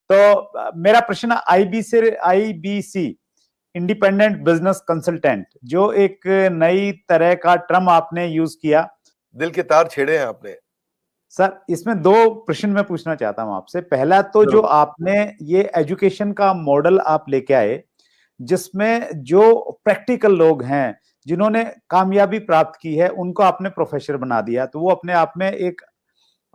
तो मेरा प्रश्न आईबीसी इंडिपेंडेंट बिजनेस कंसल्टेंट, जो एक नई तरह का टर्म आपने यूज किया, दिल के तार छेड़े हैं आपने सर। इसमें दो प्रश्न मैं पूछना चाहता हूं आपसे। पहला तो जो आपने ये एजुकेशन का मॉडल आप लेके आए, जिसमें जो प्रैक्टिकल लोग हैं जिन्होंने कामयाबी प्राप्त की है उनको आपने प्रोफेसर बना दिया, तो वो अपने आप में एक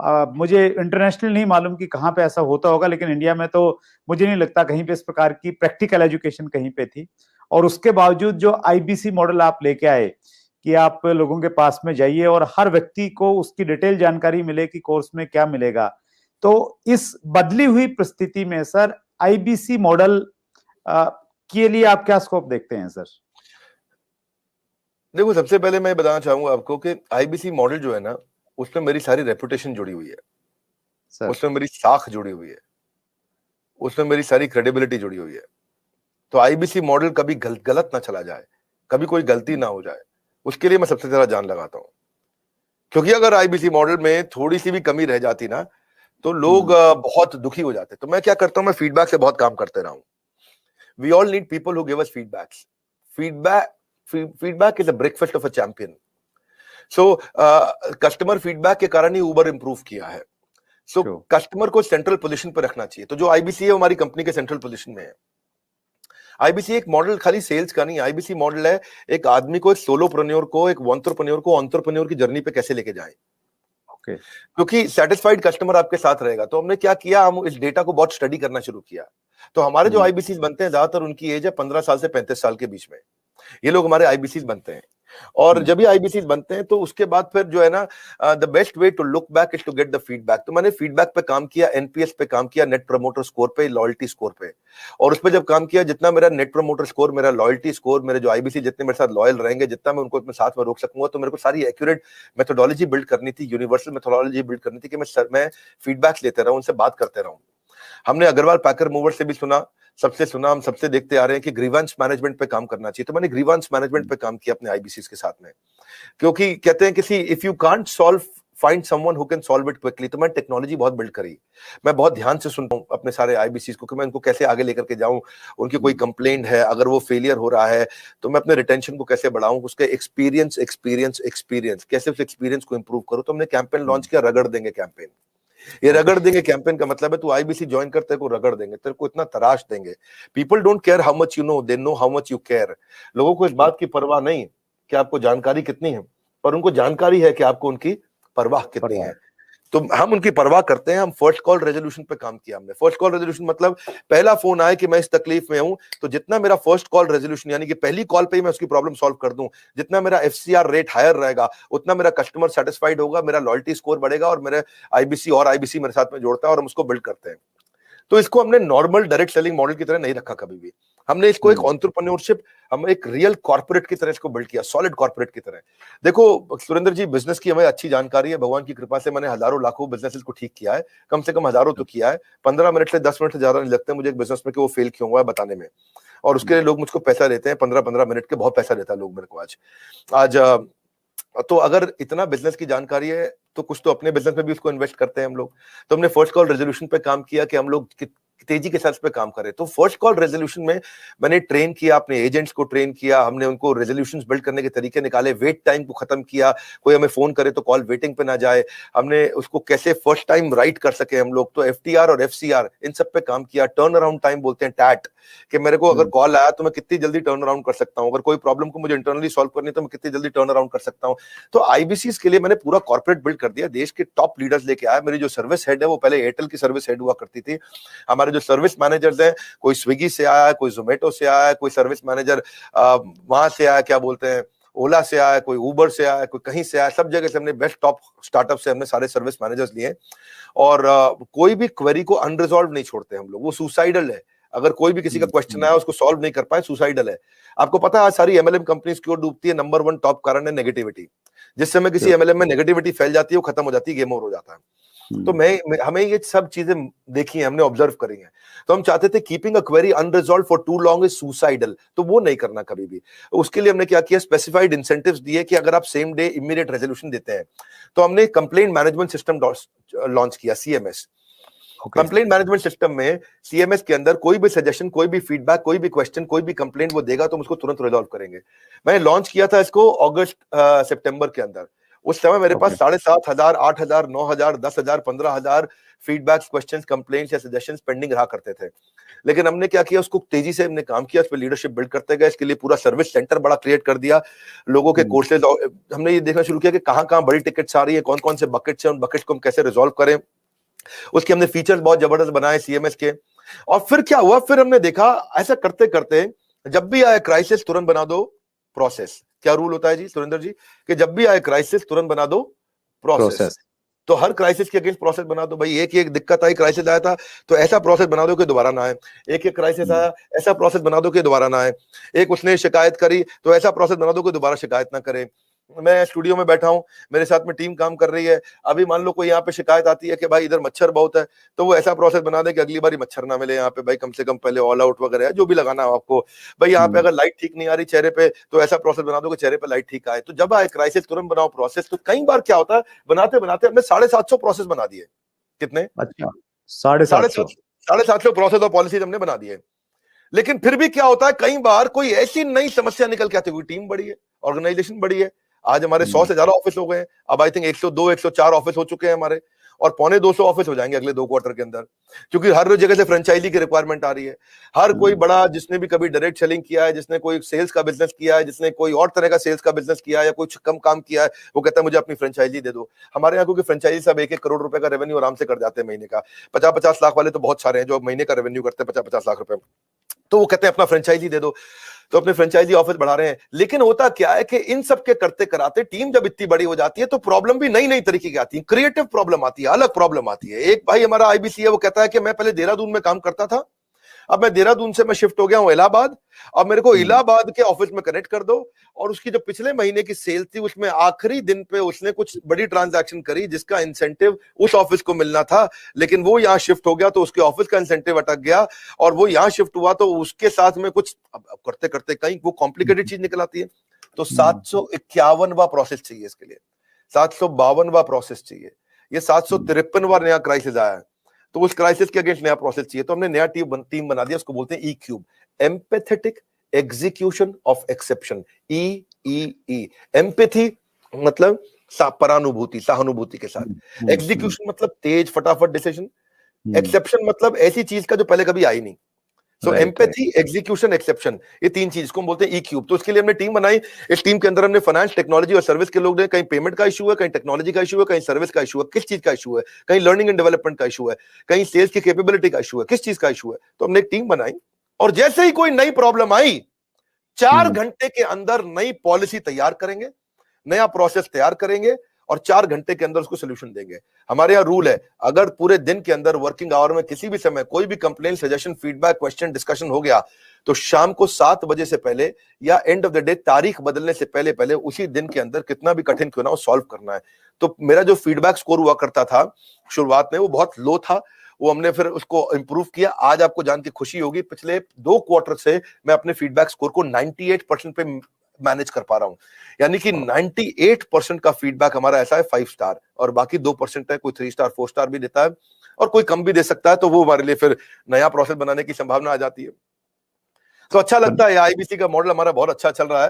मुझे इंटरनेशनल नहीं मालूम कि कहाँ पे ऐसा होता होगा, लेकिन इंडिया में तो मुझे नहीं लगता कहीं पे इस प्रकार की प्रैक्टिकल एजुकेशन कहीं पे थी। और उसके बावजूद जो आईबीसी मॉडल आप लेके आए कि आप लोगों के पास में जाइए और हर व्यक्ति को उसकी डिटेल जानकारी मिले कि कोर्स में क्या मिलेगा, तो इस बदली हुई परिस्थिति में सर आईबीसी मॉडल के लिए आप क्या स्कोप देखते हैं सर? देखो, सबसे पहले मैं बताना चाहूंगा आपको कि आईबीसी मॉडल जो है ना, उसमें मेरी सारी रेपुटेशन जुड़ी हुई है सर। उसमें मेरी साख जुड़ी हुई है, उसमें मेरी सारी क्रेडिबिलिटी जुड़ी हुई है। तो आईबीसी मॉडल कभी गलत ना चला जाए, कभी कोई गलती ना हो जाए, उसके लिए मैं सबसे ज्यादा जान लगाता हूं। क्योंकि अगर आईबीसी मॉडल में थोड़ी सी भी कमी रह जाती ना, तो लोग बहुत दुखी हो जाते। तो मैं क्या करता हूं, मैं फीडबैक से बहुत काम करते रहा हूं। We all need people who give us feedbacks. Feedback is a breakfast of a champion. So customer feedback के कारण ही उबर इंप्रूव किया है। सो कस्टमर को सेंट्रल पोजीशन पर रखना चाहिए। तो जो आईबीसी है हमारी कंपनी के सेंट्रल पोजीशन में है। आईबीसी एक मॉडल खाली सेल्स का नहीं, आईबीसी मॉडल है एक आदमी को, एक सोलोप्रेन्योर को, एक एंटरप्रेन्योर को एंटरप्रेन्योर की जर्नी पे कैसे लेके जाए। क्योंकि सेटिस्फाइड कस्टमर आपके साथ रहेगा। तो हमने क्या किया, हम इस डेटा को बहुत स्टडी करना शुरू किया। तो हमारे जो आईबीसी बनते हैं, ज्यादातर उनकी एज है 15 साल से 35 साल के बीच में। ये लोग हमारे आईबीसी बनते हैं। और जब भी आईबीसी बनते हैं तो उसके बाद फिर जो है ना, the best way to look back is to get the feedback. तो मैंने फीडबैक पे काम किया, एनपीएस पे काम किया, नेट प्रमोटर स्कोर पे, लॉयल्टी स्कोर पे। और उस पे जब काम किया, जितना मेरा नेट प्रमोटर स्कोर, मेरा लॉयल्टी स्कोर, मेरे जो आईबीसी जितने मेरे साथ लॉयल रहेंगे, जितना मैं उनको अपने साथ में रोक सकूंगा, तो मेरे को सारी एक्यूरेट मेथोडोलॉजी बिल्ड करनी थी, यूनिवर्सल मेथोडोलॉजी बिल्ड करनी थी कि मैं फीडबैक्स लेते रहूं, उनसे बात करते रहूं। हमने अग्रवाल पैकर मूवर से भी सुना, सबसे सुना, हम सबसे देखते आ रहे हैं कि ग्रीवेंस मैनेजमेंट पे काम करना चाहिए। तो मैंने ग्रीवेंस मैनेजमेंट पे काम किया अपने आईबीसी के साथ में। क्योंकि कहते हैं किसी if you can't solve, find someone who can solve it quickly. तो मैं टेक्नोलॉजी बहुत बिल्ड करी। मैं बहुत ध्यान से सुनता हूं अपने सारे आईबीसी को कि मैं उनको कैसे आगे लेकर के जाऊं। उनकी कोई कंप्लेंट है, अगर वो फेलियर हो रहा है, तो मैं अपने रिटेंशन को कैसे बढ़ाऊं, उसके एक्सपीरियंस कैसे उस एक्सपीरियंस को इंप्रूव करूं। तो हमने कैंपेन लॉन्च किया, रगड़ देंगे कैंपेन। ये रगड़ देंगे कैंपेन का मतलब है तू आईबीसी ज्वाइन कर, तेरे को रगड़ देंगे, तेरे को इतना तराश देंगे। People don't care how much you know, they know how much you care. लोगों को इस बात की परवाह नहीं कि आपको जानकारी कितनी है, पर उनको जानकारी है कि आपको उनकी परवाह कितनी है। तो हम उनकी परवाह करते हैं। हम फर्स्ट कॉल रेजोल्यूशन पे काम किया हमने। फर्स्ट कॉल रेजोल्यूशन मतलब पहला फोन आए कि मैं इस तकलीफ में हूं, तो जितना मेरा फर्स्ट कॉल रेजोल्यूशन यानी कि पहली कॉल पे ही मैं उसकी प्रॉब्लम सॉल्व कर दूं, जितना मेरा एफसीआर रेट हायर रहेगा, उतना मेरा कस्टमर सेटिस्फाइड होगा, मेरा लॉयल्टी स्कोर बढ़ेगा, और मेरे आईबीसी मेरे साथ में जोड़ता है, और हम उसको बिल्ड करते हैं। तो इसको हमने नॉर्मल डायरेक्ट सेलिंग मॉडल की तरह नहीं रखा कभी भी। हमने इसको एक एंटरप्रेन्योरशिप, हम एक रियल कॉर्पोरेट की तरह इसको बिल्ड किया, सॉलिड कॉर्पोरेट की तरह। देखो सुरेंद्र जी, बिजनेस की हमें अच्छी जानकारी है, भगवान की कृपा से मैंने हजारों लाखों बिजनेसेस को ठीक किया है, कम से कम हजारों तो किया है। 15 मिनट से 10 मिनट से ज्यादा नहीं लगते मुझे एक बिजनेस में कि वो फेल क्यों हुआ है बताने में। और उसके लिए लोग मुझको पैसा देते हैं, 15-15 मिनट के बहुत पैसा देता है लोग मेरे को आज। तो अगर इतना बिजनेस की जानकारी है तो कुछ तो अपने बिजनेस में भी उसको इन्वेस्ट करते हैं हम लोग। तो हमने फर्स्ट कॉल रेजोल्यूशन पे काम किया कि हम लोग तेजी के साथ पे काम करें। तो फर्स्ट कॉल रेजोल्यूशन में मैंने ट्रेन किया, अपने एजेंट्स को ट्रेन किया, हमने उनको रेजोल्यूशंस बिल्ड करने के तरीके निकाले, वेट टाइम को खत्म किया, कोई हमें फोन करे तो कॉल वेटिंग पे ना जाए, हमने उसको कैसे फर्स्ट टाइम राइट कर सके हम लोग। तो एफटीआर और एफसीआर इन सब पे काम किया। टर्न अराउंड टाइम बोलते हैं टैट, कि मेरे को अगर कॉल आया तो मैं कितनी जल्दी टर्न अराउंड कर सकता हूं, अगर कोई प्रॉब्लम को मुझे इंटरनली सॉल्व करनी है तो मैं कितनी जल्दी टर्न अराउंड कर सकता हूं। तो आईबीसीज के लिए मैंने पूरा कॉर्पोरेट बिल्ड कर दिया, देश के टॉप लीडर्स लेके आया। मेरी जो सर्विस हेड है वो पहले एयरटेल की सर्विस हेड हुआ करती थी। हमारे जो सर्विस मैनेजर्स हैं, कोई स्विगी से आया है, कोई जोमेटो से आया है, कोई सर्विस मैनेजर वहां से आया, क्या बोलते हैं, ओला से आया, कोई उबर से आया, कोई कहीं से आया, सब जगह से हमने बेस्ट टॉप स्टार्टअप से हमने सारे सर्विस मैनेजर्स लिए। और कोई भी क्वेरी को अनरिजॉल्व नहीं छोड़ते हम लोग, वो सुसाइडल है। अगर कोई भी किसी का क्वेश्चन आया उसको सॉल्व नहीं कर पाए, सुसाइडल है। आपको पता है आज सारी एमएलएम कंपनीज क्यों डूबती है? नंबर 1 टॉप कारण है नेगेटिविटी। जिस समय किसी एमएलएम में नेगेटिविटी फैल जाती है, वो खत्म हो जाती है, गेम ओवर हो जाता है। तो हमें ये सब चीजें देखी है, हमने ऑब्जर्व करी है। तो हम चाहते थे keeping a query unresolved for too long is suicidal, तो वो नहीं करना कभी भी। उसके लिए हमने क्या किया, स्पेसिफाइड इंसेंटिव्स दिए कि अगर आप सेम डे इमीडिएट रेजोल्यूशन देते हैं तो हमने कंप्लेंट मैनेजमेंट सिस्टम लॉन्च किया, सीएमएस। कंप्लेंट मैनेजमेंट सिस्टम में सीएमएस के अंदर कोई भी सजेशन, कोई भी फीडबैक, कोई भी क्वेश्चन, कोई भी कंप्लेंट वो देगा तो हम उसको तुरंत रिजॉल्व करेंगे। मैंने लॉन्च किया था इसको अगस्त सितंबर के अंदर। उस समय मेरे पास 7,500, 8,000, 9,000, 10,000, 15,000 फीडबैक्स, क्वेश्चंस, कंप्लेंट्स या सजेशंस पेंडिंग रहा करते थे। लेकिन हमने क्या किया, उसको तेजी से हमने काम किया, उस पर लीडरशिप बिल्ड करते गए, इसके लिए पूरा सर्विस सेंटर बड़ा क्रिएट कर दिया, लोगों के कोर्सेज, हमने ये देखना शुरू किया कि कहां कहां बड़ी टिकट्स आ रही है, कौन कौन से बकेट्स हैं, उन बकेट्स को हम कैसे रिजॉल्व करें। उसके हमने फीचर्स बहुत जबरदस्त बनाए सीएमएस के। और फिर क्या हुआ, फिर हमने देखा ऐसा करते करते जब भी आए क्राइसिस तुरंत बना दो प्रोसेस। क्या रूल होता है जी सुरेंद्र जी, कि जब भी आए क्राइसिस तुरंत बना दो प्रोसेस। तो हर क्राइसिस के अगेंस्ट प्रोसेस बना दो भाई। एक दिक्कत आई, क्राइसिस आया था तो ऐसा प्रोसेस बना दो कि दोबारा ना आए। एक क्राइसिस आया, ऐसा प्रोसेस बना दो कि दोबारा ना आए। एक उसने शिकायत करी तो ऐसा प्रोसेस बना दो कि दोबारा शिकायत ना करे। मैं स्टूडियो में बैठा हूं, मेरे साथ में टीम काम कर रही है, अभी मान लो कोई यहाँ पे शिकायत आती है कि भाई इधर मच्छर बहुत है, तो वो ऐसा प्रोसेस बना दे कि अगली बार मच्छर ना मिले यहाँ पे भाई, कम से कम पहले ऑल आउट वगैरह जो भी लगाना है आपको भाई। यहाँ पे अगर लाइट ठीक नहीं आ रही चेहरे पे तो ऐसा प्रोसेस बना दो कि चेहरे पे लाइट ठीक आए। तो जब आए क्राइसिस तुरंत बनाओ प्रोसेस। तो कई बार क्या होता है, बनाते बनाते हमने 750 प्रोसेस बना दिए। कितने? अच्छा, 750 प्रोसेस और पॉलिसीज हमने बना दिए। लेकिन फिर भी क्या होता है, कई बार कोई ऐसी नई समस्या निकल के आती है, टीम बड़ी है, ऑर्गेनाइजेशन बड़ी है। आज हमारे 100 से ज्यादा ऑफिस हो गए हैं, अब आई थिंक 102, 104 ऑफिस हो चुके हैं हमारे, और 250 ऑफिस हो जाएंगे अगले 2 क्वार्टर के अंदर, क्योंकि हर जगह से फ्रेंचाइजी की रिक्वायरमेंट आ रही है। हर कोई बड़ा, जिसने भी कभी डायरेक्ट सेलिंग किया है, जिसने कोई सेल्स का बिजनेस किया है, जिसने कोई और तरह का सेल्स का बिजनेस किया है या कुछ कम काम किया है, वो कहता है मुझे अपनी फ्रेंचाइजी दे दो। हमारे यहाँ क्योंकि फ्रेंचाइजी सब 1-1 करोड़ रुपए का रेवेन्यू आराम से कर जाते हैं महीने का। 50-50 लाख वाले तो बहुत सारे हैं जो महीने का रेवेन्यू करते हैं 50-50 लाख रुपए, तो वो कहते हैं अपना फ्रेंचाइजी दे दो। तो अपने फ्रेंचाइजी ऑफिस बढ़ा रहे हैं। लेकिन होता क्या है कि इन सब के करते कराते टीम जब इतनी बड़ी हो जाती है तो प्रॉब्लम भी नई नई तरीके की आती है, क्रिएटिव प्रॉब्लम आती है, अलग प्रॉब्लम आती है। एक भाई हमारा आईबीसी है, वो कहता है कि मैं पहले देहरादून में काम करता था, अब मैं देहरादून से मैं शिफ्ट हो गया हूं इलाहाबाद, अब मेरे को इलाहाबाद के ऑफिस में कनेक्ट कर दो। और उसकी जो पिछले महीने की सेल थी उसमें आखिरी दिन पे उसने कुछ बड़ी ट्रांजैक्शन करी जिसका इंसेंटिव उस ऑफिस को मिलना था, लेकिन वो यहां शिफ्ट हो गया तो उसके ऑफिस का इंसेंटिव अटक गया और वो यहां शिफ्ट हुआ तो उसके साथ में कुछ करते करते कहीं वो कॉम्प्लिकेटेड चीज निकल आती है। तो 751वां प्रोसेस चाहिए इसके लिए, 752वां प्रोसेस चाहिए, ये 753वां नया क्राइसिस आया है, तो उस क्राइसिस के अगेंस्ट नया प्रोसेस चाहिए। तो हमने नया टीम बना दिया, उसको बोलते हैं E cube, empathetic execution of exception. E empathy मतलब परानुभूति, सहानुभूति के साथ। एग्जीक्यूशन मतलब तेज फटाफट डिसीजन। एक्सेप्शन मतलब ऐसी चीज का जो पहले कभी आई नहीं। सो एम्पैथी, एग्जीक्यूशन, एक्सेप्शन, ये 3 चीज को हम बोलते हैं ई क्यूब। तो इसके लिए हमने टीम बनाई। इस टीम के अंदर हमने फाइनेंस, टेक्नोलॉजी और सर्विस के लोग हैं। कहीं पेमेंट का इशू है, कहीं टेक्नोलॉजी का इशू है, कहीं सर्विस का इशू है, किस चीज का इशू है, कहीं लर्निंग एंड डेवलपमेंट का इशू है, कहीं सेल्स की कैपेबिलिटी का इशू है, किस चीज का इशू है। तो हमने एक टीम बनाई और जैसे ही कोई नई प्रॉब्लम आई 4 घंटे के अंदर नई पॉलिसी तैयार करेंगे, नया प्रोसेस तैयार करेंगे और 4 घंटे के अंदर उसको सोल्यूशन देंगे। हमारे यहाँ रूल है, अगर पूरे दिन के अंदर वर्किंग आवर में किसी भी समय कोई भी complaint, suggestion, feedback, question, discussion हो गया तो शाम को 7 बजे से पहले या एंड ऑफ द डे तारीख बदलने से पहले पहले उसी दिन के अंदर कितना भी कठिन क्यों ना हो सॉल्व करना है। तो मेरा जो फीडबैक स्कोर हुआ करता था शुरुआत में वो बहुत लो था, वो हमने फिर उसको इंप्रूव किया। आज आपको जान के खुशी होगी, पिछले 2 क्वार्टर से मैं अपने फीडबैक स्कोर को 98% पे मैनेज कर पा रहा हूं। यानी कि 98% का फीडबैक हमारा ऐसा है 5 स्टार, और बाकी 2% है, कोई 3 स्टार 4 स्टार भी देता है और कोई कम भी दे सकता है। तो वो हमारे लिए फिर नया प्रोसेस बनाने की संभावना आ जाती है। तो अच्छा लगता है, आईबीसी का मॉडल हमारा बहुत अच्छा चल रहा है।